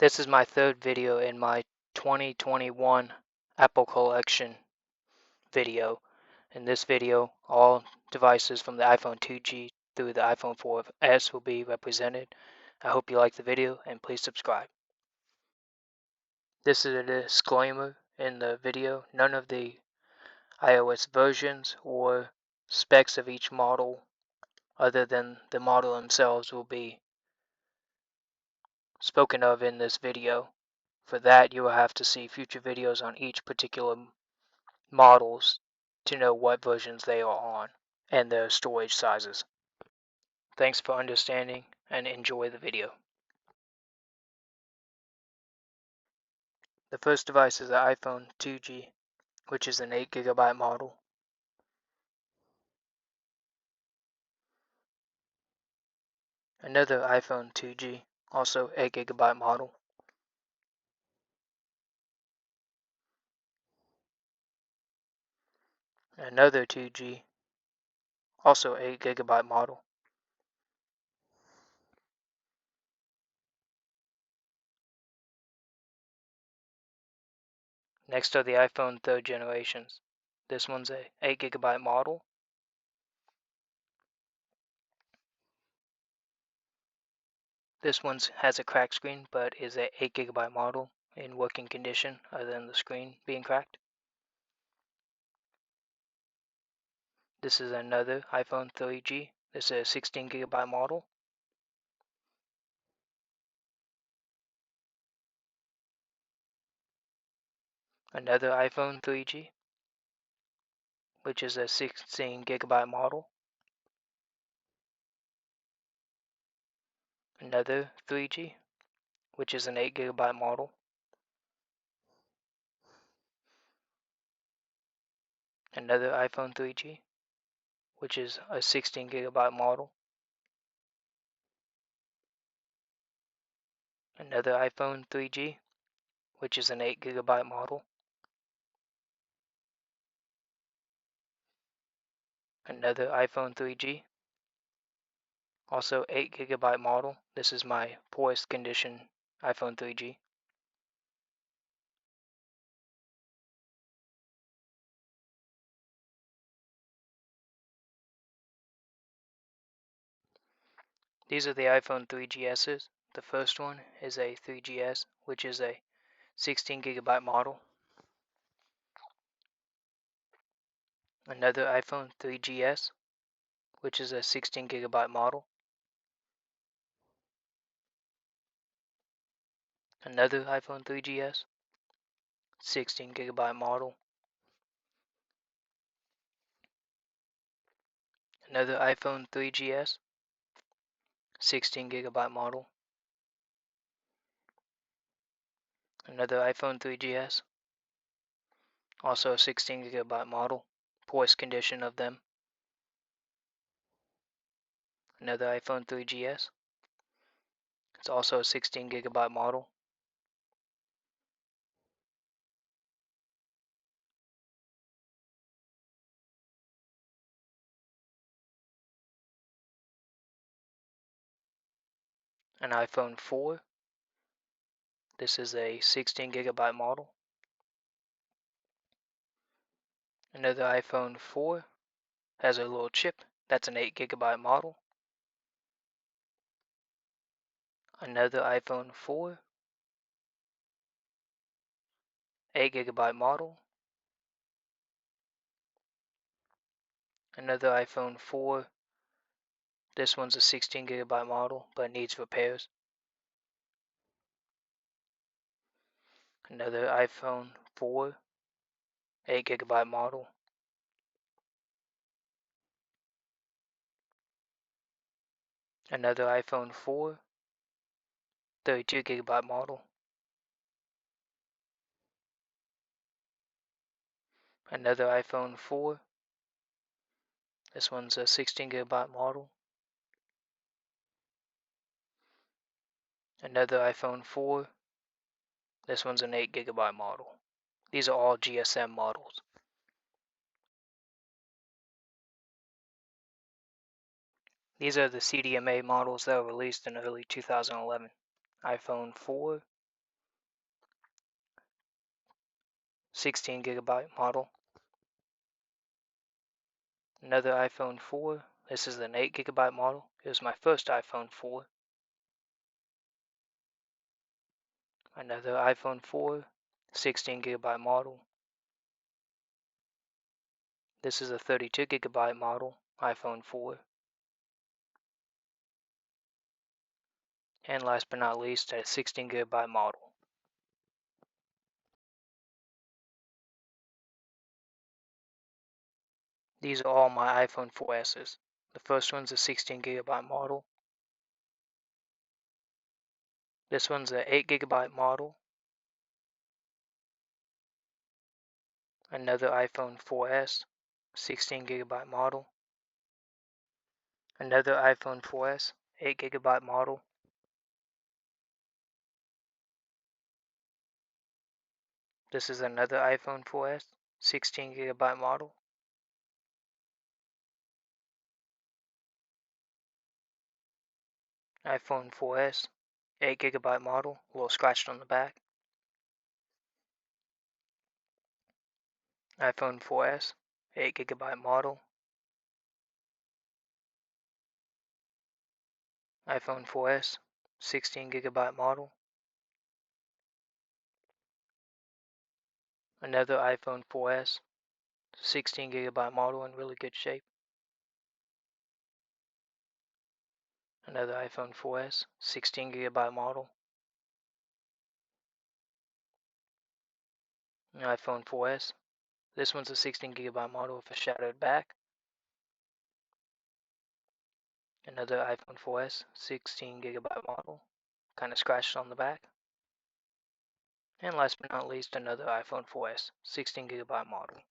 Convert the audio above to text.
This is my third video in my 2021 Apple Collection video. In this video, all devices from the iPhone 2G through the iPhone 4S will be represented. I hope you like the video and please subscribe. This is a disclaimer in the video. None of the iOS versions or specs of each model other than the model themselves will be spoken of in this video. For that, you will have to see future videos on each particular models to know what versions they are on and their storage sizes. Thanks for understanding and enjoy the video. The first device is the iPhone 2G, which is an 8GB model. Another iPhone 2G, also 8GB model. Another 2G, also 8GB model. Next are the iPhone 3rd generations. This one's a 8GB model. This one has a cracked screen, but is a 8GB model in working condition other than the screen being cracked. This is another iPhone 3G. This is a 16GB model. Another iPhone 3G, which is a 16GB model. Another 3G, which is an 8GB model. Another iPhone 3G, which is a 16GB model. Another iPhone 3G, which is an 8GB model. Another iPhone 3G, also 8GB model. This is my poorest condition iPhone 3G. These are the iPhone 3GSs. The first one is a 3GS, which is a 16GB model. Another iPhone 3GS, which is a 16GB model. Another iPhone 3GS, 16GB model. Another iPhone 3GS, 16GB model. Another iPhone 3GS, also a 16GB model. Poorest condition of them. Another iPhone 3GS. It's also a 16GB model. An iPhone 4. This is a 16GB model. Another iPhone 4 has a little chip. That's an 8GB model. Another iPhone 4, 8GB model. Another iPhone 4. This one's a 16GB model, but needs repairs. Another iPhone 4, 8GB model. Another iPhone 4, 32GB model. Another iPhone 4. This one's a 16GB model. Another iPhone 4. This one's an 8GB model. These are all GSM models. These are the CDMA models that were released in early 2011. iPhone 4, 16 gigabyte model. Another iPhone 4. This is an 8 gigabyte model. It was my first iPhone 4. Another iPhone 4, 16 gigabyte model. This is a 32 gigabyte model, iPhone 4. And last but not least, a 16 gigabyte model. These are all my iPhone 4S's. The first one's a 16 gigabyte model. This one's a 8 gigabyte model. Another iPhone 4S, 16 gigabyte model. Another iPhone 4S, 8 gigabyte model. This is another iPhone 4S, 16 gigabyte model. iPhone 4S, 8 gigabyte model, a little scratched on the back. iPhone 4S, 8 gigabyte model. iPhone 4S, 16 gigabyte model. Another iPhone 4S, 16 gigabyte model in really good shape. Another iPhone 4S, 16 gigabyte model. An iPhone 4S. This one's a 16 gigabyte model with a shadowed back. Another iPhone 4S, 16 gigabyte model, kind of scratched on the back. And last but not least, another iPhone 4S, 16 gigabyte model.